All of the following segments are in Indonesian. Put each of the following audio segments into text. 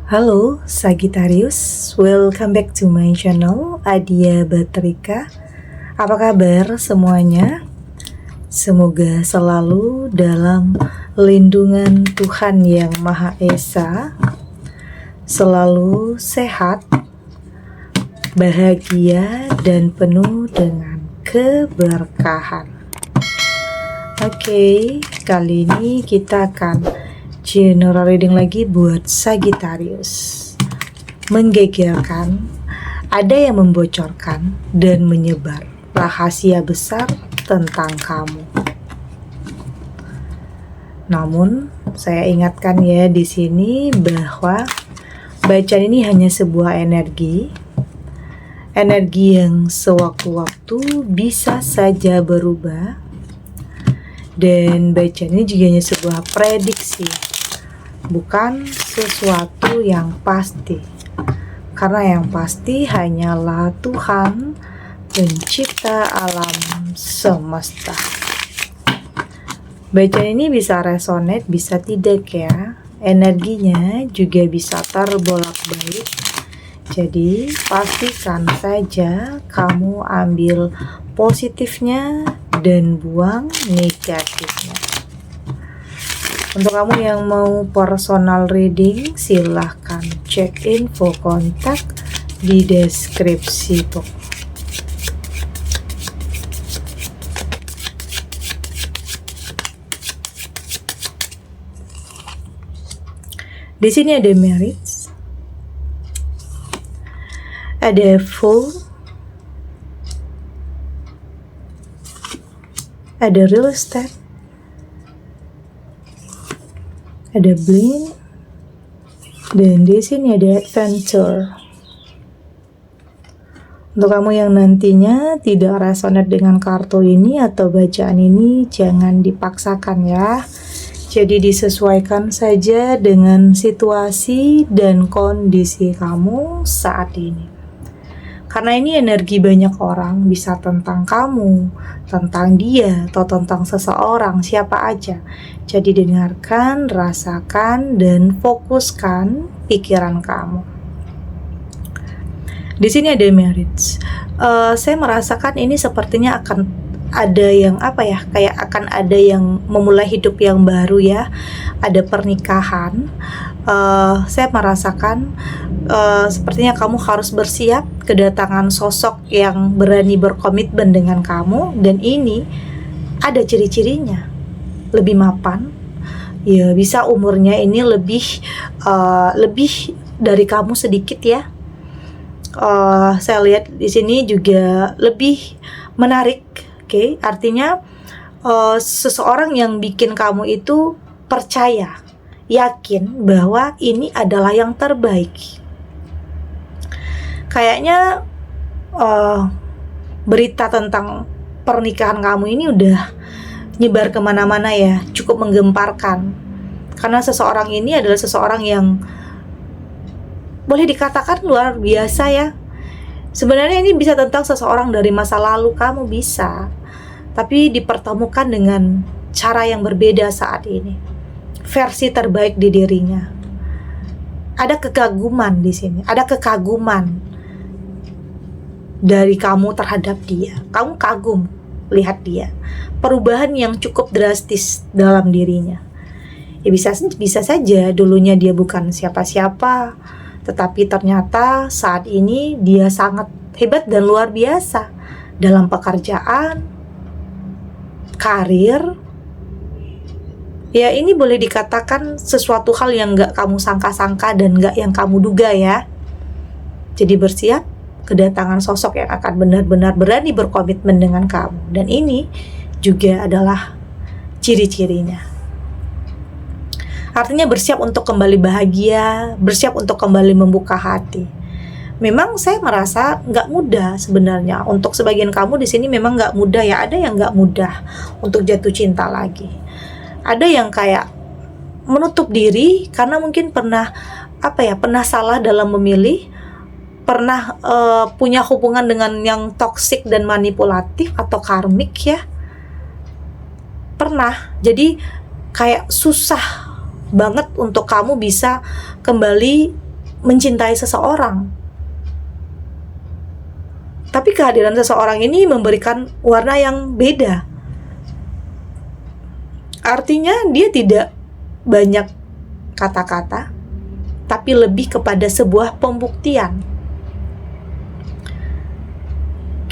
Halo Sagittarius, welcome back to my channel Adia Batrika. Apa kabar semuanya? Semoga selalu dalam lindungan Tuhan Yang Maha Esa, selalu sehat, bahagia, dan penuh dengan keberkahan. Oke, kali ini kita akan general reading lagi buat Sagittarius. Menggegerkan, ada yang membocorkan dan menyebar rahasia besar tentang kamu. Namun, saya ingatkan ya di sini bahwa bacaan ini hanya sebuah energi yang sewaktu-waktu bisa saja berubah, dan bacaan ini juga hanya sebuah prediksi, bukan sesuatu yang pasti, karena yang pasti hanyalah Tuhan pencipta alam semesta. Bacaan ini bisa resonate, bisa tidak ya, energinya juga bisa terbolak-balik. Jadi pastikan saja kamu ambil positifnya dan buang negatifnya. Untuk kamu yang mau personal reading, silahkan cek info kontak di deskripsi box. Di sini ada marriage, ada full, ada real estate, ada blind, dan di sini ada adventure. Untuk kamu yang nantinya tidak resonate dengan kartu ini atau bacaan ini, jangan dipaksakan ya. Jadi disesuaikan saja dengan situasi dan kondisi kamu saat ini. Karena ini energi banyak orang, bisa tentang kamu, tentang dia, atau tentang seseorang, siapa aja. Jadi dengarkan, rasakan, dan fokuskan pikiran kamu. Di sini ada marriage. Saya merasakan ini sepertinya akan ada yang kayak akan ada yang memulai hidup yang baru ya. Ada pernikahan. Saya merasakan sepertinya kamu harus bersiap kedatangan sosok yang berani berkomitmen dengan kamu, dan ini ada ciri-cirinya. Lebih mapan, ya bisa umurnya ini lebih dari kamu sedikit ya. Saya lihat di sini juga lebih menarik, oke? Artinya seseorang yang bikin kamu itu percaya, yakin bahwa ini adalah yang terbaik. Kayaknya berita tentang pernikahan kamu ini udah nyebar kemana-mana ya, cukup menggemparkan. Karena seseorang ini adalah seseorang yang boleh dikatakan luar biasa ya. Sebenarnya ini bisa tentang seseorang dari masa lalu kamu bisa, tapi dipertemukan dengan cara yang berbeda saat ini. Versi terbaik di dirinya. Ada kekaguman di sini, ada kekaguman dari kamu terhadap dia. Kamu kagum lihat dia. Perubahan yang cukup drastis dalam dirinya. Ya bisa saja dulunya dia bukan siapa-siapa, tetapi ternyata saat ini dia sangat hebat dan luar biasa dalam pekerjaan, karir. Ya ini boleh dikatakan sesuatu hal yang gak kamu sangka-sangka dan gak yang kamu duga ya. Jadi bersiap kedatangan sosok yang akan benar-benar berani berkomitmen dengan kamu. Dan ini juga adalah ciri-cirinya. Artinya bersiap untuk kembali bahagia, bersiap untuk kembali membuka hati. Memang saya merasa gak mudah sebenarnya. Untuk sebagian kamu di sini memang gak mudah ya. Ada yang gak mudah untuk jatuh cinta lagi. Ada yang kayak menutup diri karena mungkin pernah salah dalam memilih, pernah punya hubungan dengan yang toksik dan manipulatif atau karmik ya. Pernah. Jadi kayak susah banget untuk kamu bisa kembali mencintai seseorang. Tapi kehadiran seseorang ini memberikan warna yang beda. Artinya dia tidak banyak kata-kata, tapi lebih kepada sebuah pembuktian.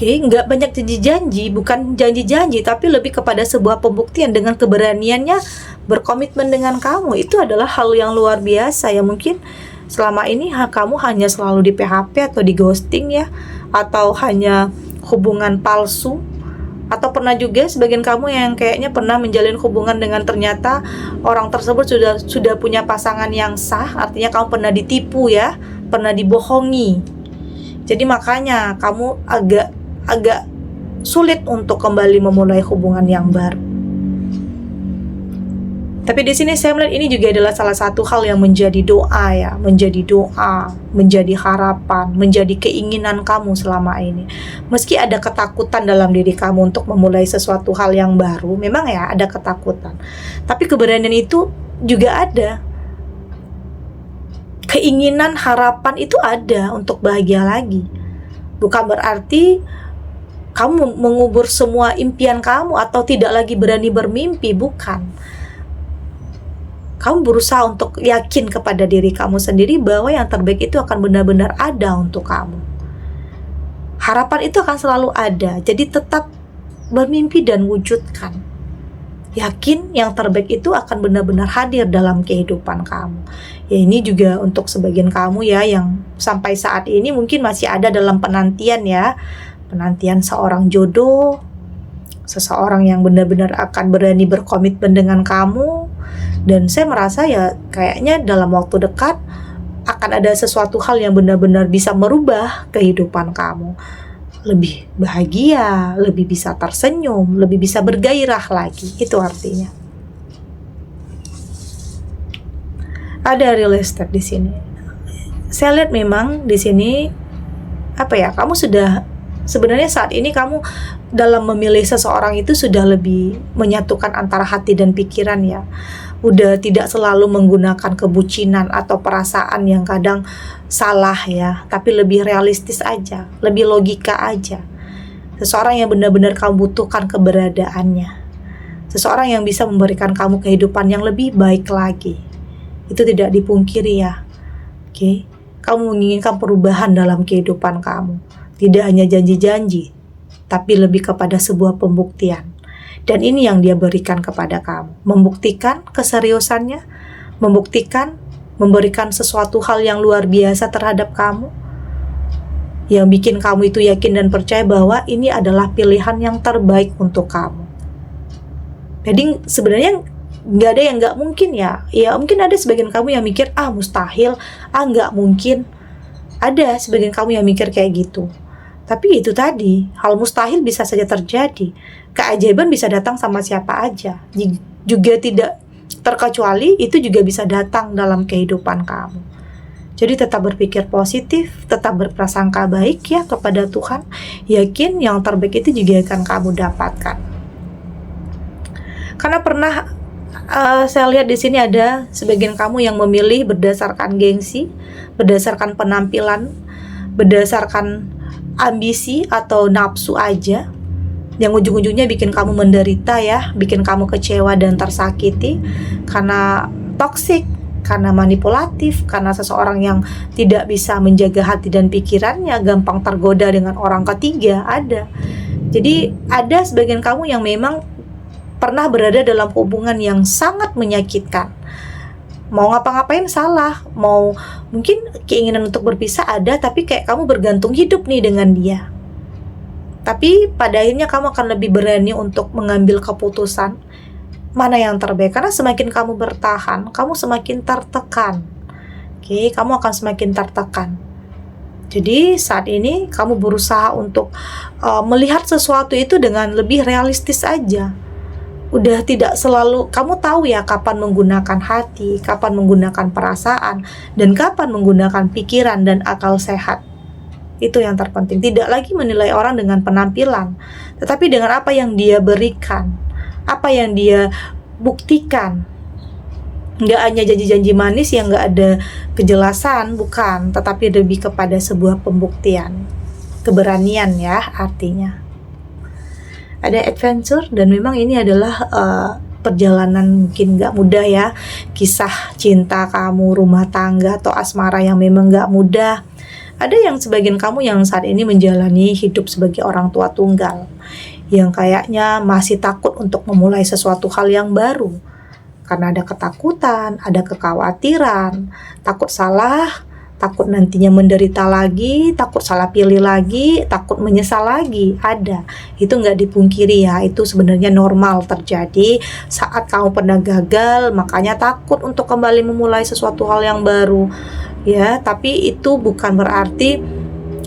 Nggak banyak janji-janji, bukan janji-janji, tapi lebih kepada sebuah pembuktian dengan keberaniannya berkomitmen dengan kamu. Itu adalah hal yang luar biasa ya. Mungkin selama ini kamu hanya selalu di PHP atau di ghosting ya, atau hanya hubungan palsu, atau pernah juga sebagian kamu yang kayaknya pernah menjalin hubungan dengan ternyata orang tersebut sudah punya pasangan yang sah. Artinya kamu pernah ditipu ya, pernah dibohongi. Jadi makanya kamu agak sulit untuk kembali memulai hubungan yang baru. Tapi di sini saya melihat ini juga adalah salah satu hal yang menjadi doa ya, menjadi harapan, menjadi keinginan kamu selama ini. Meski ada ketakutan dalam diri kamu untuk memulai sesuatu hal yang baru, memang ya ada ketakutan. Tapi keberanian itu juga ada. Keinginan, harapan itu ada untuk bahagia lagi. Bukan berarti kamu mengubur semua impian kamu atau tidak lagi berani bermimpi, bukan. Kamu berusaha untuk yakin kepada diri kamu sendiri bahwa yang terbaik itu akan benar-benar ada untuk kamu. Harapan itu akan selalu ada, jadi tetap bermimpi dan wujudkan. Yakin yang terbaik itu akan benar-benar hadir dalam kehidupan kamu. Ya, ini juga untuk sebagian kamu ya yang sampai saat ini mungkin masih ada dalam penantian ya. Penantian seorang jodoh, seseorang yang benar-benar akan berani berkomitmen dengan kamu. Dan saya merasa ya kayaknya dalam waktu dekat akan ada sesuatu hal yang benar-benar bisa merubah kehidupan kamu. Lebih bahagia, lebih bisa tersenyum, lebih bisa bergairah lagi. Itu artinya. Ada real estate di sini. Saya lihat memang di sini kamu sudah sebenarnya saat ini kamu dalam memilih seseorang itu sudah lebih menyatukan antara hati dan pikiran ya. Udah tidak selalu menggunakan kebucinan atau perasaan yang kadang salah ya, tapi lebih realistis aja, lebih logika aja. Seseorang yang benar-benar kamu butuhkan keberadaannya. Seseorang yang bisa memberikan kamu kehidupan yang lebih baik lagi. Itu tidak dipungkiri ya. Oke. Kamu menginginkan perubahan dalam kehidupan kamu. Tidak hanya janji-janji, tapi lebih kepada sebuah pembuktian. Dan ini yang dia berikan kepada kamu. Membuktikan keseriusannya, memberikan sesuatu hal yang luar biasa terhadap kamu, yang bikin kamu itu yakin dan percaya bahwa ini adalah pilihan yang terbaik untuk kamu. Jadi sebenarnya nggak ada yang nggak mungkin ya. Ya mungkin ada sebagian kamu yang mikir, mustahil, nggak mungkin. Ada sebagian kamu yang mikir kayak gitu. Tapi itu tadi, hal mustahil bisa saja terjadi. Keajaiban bisa datang sama siapa aja. Juga tidak terkecuali itu juga bisa datang dalam kehidupan kamu. Jadi tetap berpikir positif, tetap berprasangka baik ya kepada Tuhan. Yakin yang terbaik itu juga akan kamu dapatkan. Karena pernah saya lihat di sini ada sebagian kamu yang memilih berdasarkan gengsi, berdasarkan penampilan, berdasarkan ambisi atau nafsu aja, yang ujung-ujungnya bikin kamu menderita ya, bikin kamu kecewa dan tersakiti karena toksik, karena manipulatif, karena seseorang yang tidak bisa menjaga hati dan pikirannya, gampang tergoda dengan orang ketiga. Ada. Jadi ada sebagian kamu yang memang pernah berada dalam hubungan yang sangat menyakitkan. Mau ngapa-ngapain salah, mau mungkin keinginan untuk berpisah ada, tapi kayak kamu bergantung hidup nih dengan dia. Tapi pada akhirnya kamu akan lebih berani untuk mengambil keputusan mana yang terbaik. Karena semakin kamu bertahan, kamu semakin tertekan. Oke, kamu akan semakin tertekan. Jadi saat ini kamu berusaha untuk melihat sesuatu itu dengan lebih realistis aja. Udah tidak selalu, kamu tahu ya kapan menggunakan hati, kapan menggunakan perasaan, dan kapan menggunakan pikiran dan akal sehat. Itu yang terpenting. Tidak lagi menilai orang dengan penampilan, tetapi dengan apa yang dia berikan, apa yang dia buktikan. Nggak hanya janji-janji manis yang nggak ada kejelasan, bukan, tetapi lebih kepada sebuah pembuktian, keberanian ya artinya. Ada adventure dan memang ini adalah perjalanan mungkin nggak mudah ya, kisah cinta kamu, rumah tangga atau asmara yang memang nggak mudah. Ada yang sebagian kamu yang saat ini menjalani hidup sebagai orang tua tunggal, yang kayaknya masih takut untuk memulai sesuatu hal yang baru. Karena ada ketakutan, ada kekhawatiran, takut salah, takut nantinya menderita lagi, takut salah pilih lagi, takut menyesal lagi. Ada, itu nggak dipungkiri ya, itu sebenarnya normal terjadi saat kamu pernah gagal, makanya takut untuk kembali memulai sesuatu hal yang baru. Ya, tapi itu bukan berarti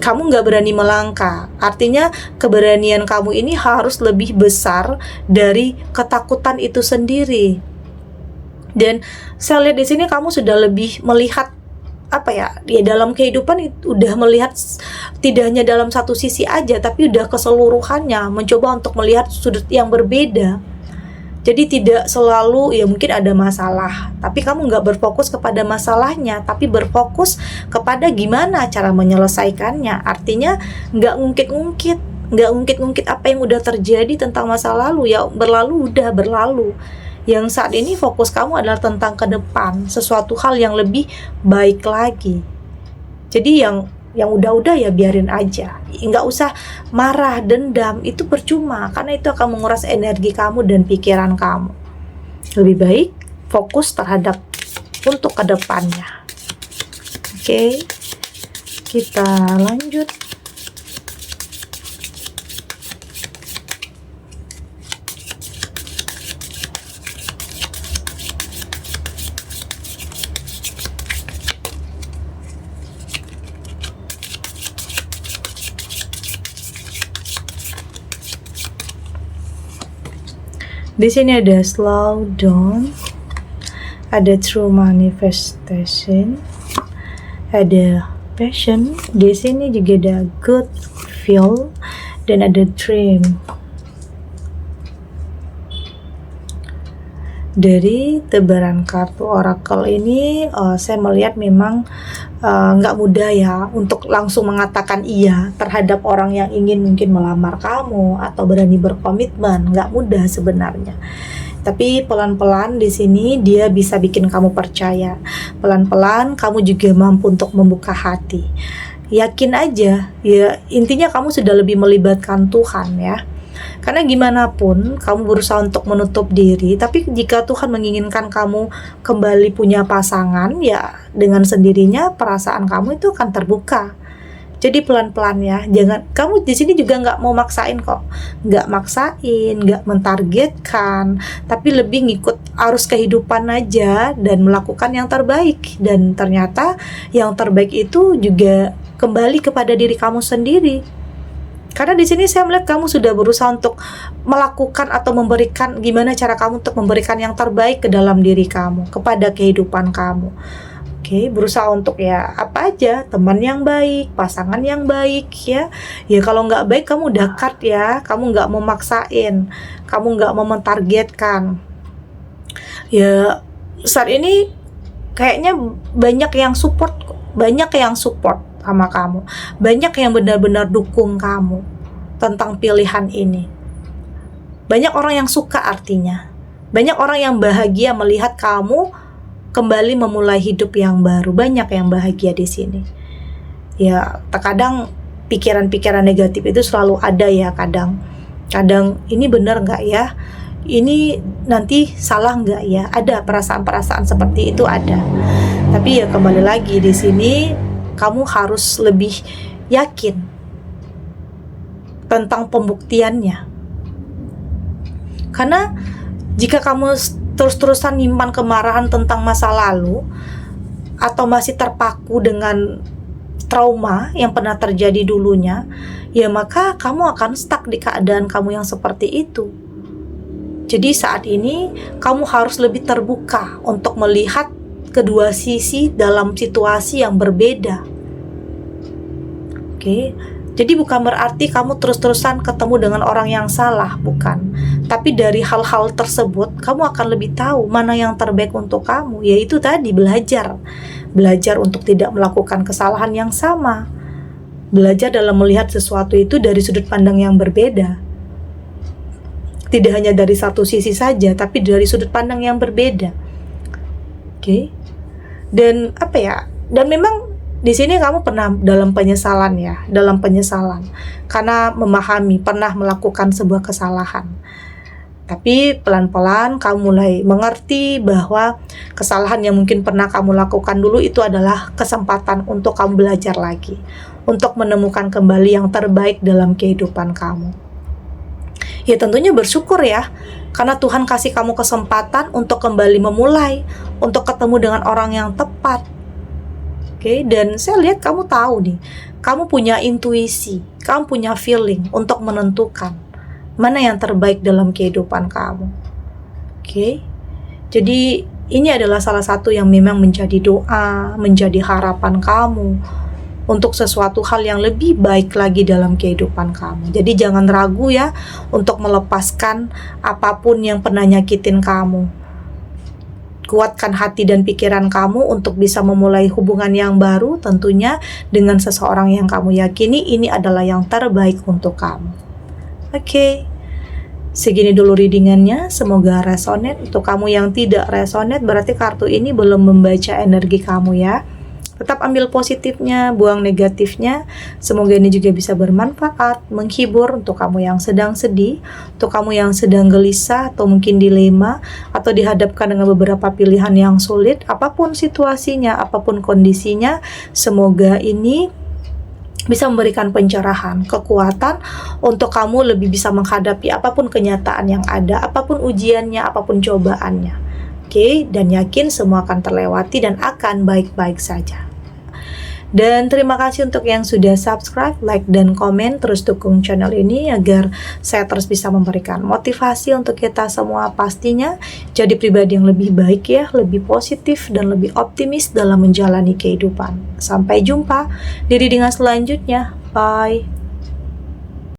kamu nggak berani melangkah. Artinya keberanian kamu ini harus lebih besar dari ketakutan itu sendiri. Dan saya lihat di sini kamu sudah lebih melihat dalam kehidupan itu udah melihat tidak hanya dalam satu sisi aja, tapi udah keseluruhannya, mencoba untuk melihat sudut yang berbeda. Jadi tidak selalu ya mungkin ada masalah, tapi kamu nggak berfokus kepada masalahnya, tapi berfokus kepada gimana cara menyelesaikannya. Artinya nggak ngungkit apa yang udah terjadi tentang masa lalu, ya berlalu udah berlalu. Yang saat ini fokus kamu adalah tentang ke depan, sesuatu hal yang lebih baik lagi. Jadi yang udah-udah ya biarin aja, nggak usah marah, dendam, itu percuma, karena itu akan menguras energi kamu dan pikiran kamu. Lebih baik fokus terhadap untuk ke depannya. Oke, kita lanjut. Di sini ada slow down, ada true manifestation, ada passion. Di sini juga ada good feel dan ada dream. Dari tebaran kartu oracle ini, saya melihat memang nggak mudah ya untuk langsung mengatakan iya terhadap orang yang ingin mungkin melamar kamu atau berani berkomitmen. Nggak mudah sebenarnya. Tapi pelan-pelan di sini dia bisa bikin kamu percaya. Pelan-pelan kamu juga mampu untuk membuka hati. Yakin aja, ya intinya kamu sudah lebih melibatkan Tuhan ya. Karena gimana pun kamu berusaha untuk menutup diri, tapi jika Tuhan menginginkan kamu kembali punya pasangan, ya dengan sendirinya perasaan kamu itu akan terbuka. Jadi pelan-pelan ya, jangan, kamu di sini juga nggak mau maksain kok, nggak maksain, nggak mentargetkan, tapi lebih ngikut arus kehidupan aja dan melakukan yang terbaik. Dan ternyata yang terbaik itu juga kembali kepada diri kamu sendiri. Karena di sini saya melihat kamu sudah berusaha untuk melakukan atau memberikan, gimana cara kamu untuk memberikan yang terbaik ke dalam diri kamu, kepada kehidupan kamu. Oke, berusaha untuk ya apa aja, teman yang baik, pasangan yang baik ya. Ya kalau nggak baik kamu udah cut ya, kamu nggak mau maksain, kamu nggak mau mentargetkan. Ya saat ini kayaknya banyak yang support sama kamu, banyak yang benar-benar dukung kamu tentang pilihan ini. Banyak orang yang suka, artinya banyak orang yang bahagia melihat kamu kembali memulai hidup yang baru. Banyak yang bahagia di sini. Ya terkadang pikiran-pikiran negatif itu selalu ada ya, kadang ini benar nggak ya, ini nanti salah nggak ya, ada perasaan-perasaan seperti itu ada. Tapi ya kembali lagi di sini kamu harus lebih yakin tentang pembuktiannya. Karena jika kamu terus-terusan nyimpan kemarahan tentang masa lalu atau masih terpaku dengan trauma yang pernah terjadi dulunya, ya maka kamu akan stuck di keadaan kamu yang seperti itu. Jadi saat ini kamu harus lebih terbuka untuk melihat kedua sisi dalam situasi yang berbeda. Oke, Jadi bukan berarti kamu terus-terusan ketemu dengan orang yang salah, bukan. Tapi dari hal-hal tersebut, kamu akan lebih tahu mana yang terbaik untuk kamu, yaitu tadi belajar. Belajar untuk tidak melakukan kesalahan yang sama. Belajar dalam melihat sesuatu itu dari sudut pandang yang berbeda. Tidak hanya dari satu sisi saja, tapi dari sudut pandang yang berbeda. Oke. Dan Dan memang di sini kamu pernah dalam penyesalan karena memahami pernah melakukan sebuah kesalahan. Tapi pelan-pelan kamu mulai mengerti bahwa kesalahan yang mungkin pernah kamu lakukan dulu itu adalah kesempatan untuk kamu belajar lagi, untuk menemukan kembali yang terbaik dalam kehidupan kamu. Ya tentunya bersyukur ya, karena Tuhan kasih kamu kesempatan untuk kembali memulai, untuk ketemu dengan orang yang tepat. Oke, dan saya lihat kamu tahu nih, kamu punya intuisi, kamu punya feeling untuk menentukan mana yang terbaik dalam kehidupan kamu. Oke, jadi ini adalah salah satu yang memang menjadi doa, menjadi harapan kamu untuk sesuatu hal yang lebih baik lagi dalam kehidupan kamu. Jadi jangan ragu ya untuk melepaskan apapun yang pernah nyakitin kamu. Kuatkan hati dan pikiran kamu untuk bisa memulai hubungan yang baru, tentunya dengan seseorang yang kamu yakini ini adalah yang terbaik untuk kamu. Oke, segini dulu readingannya. Semoga resonate. Untuk kamu yang tidak resonate, berarti kartu ini belum membaca energi kamu ya. Tetap ambil positifnya, buang negatifnya. Semoga ini juga bisa bermanfaat, menghibur untuk kamu yang sedang sedih, untuk kamu yang sedang gelisah atau mungkin dilema, atau dihadapkan dengan beberapa pilihan yang sulit. Apapun situasinya, apapun kondisinya, semoga ini bisa memberikan pencerahan, kekuatan untuk kamu lebih bisa menghadapi apapun kenyataan yang ada, apapun ujiannya, apapun cobaannya. Oke, dan yakin semua akan terlewati dan akan baik-baik saja. Dan terima kasih untuk yang sudah subscribe, like, dan komen. Terus dukung channel ini agar saya terus bisa memberikan motivasi untuk kita semua, pastinya jadi pribadi yang lebih baik ya, lebih positif dan lebih optimis dalam menjalani kehidupan. Sampai jumpa di readingan selanjutnya. Bye.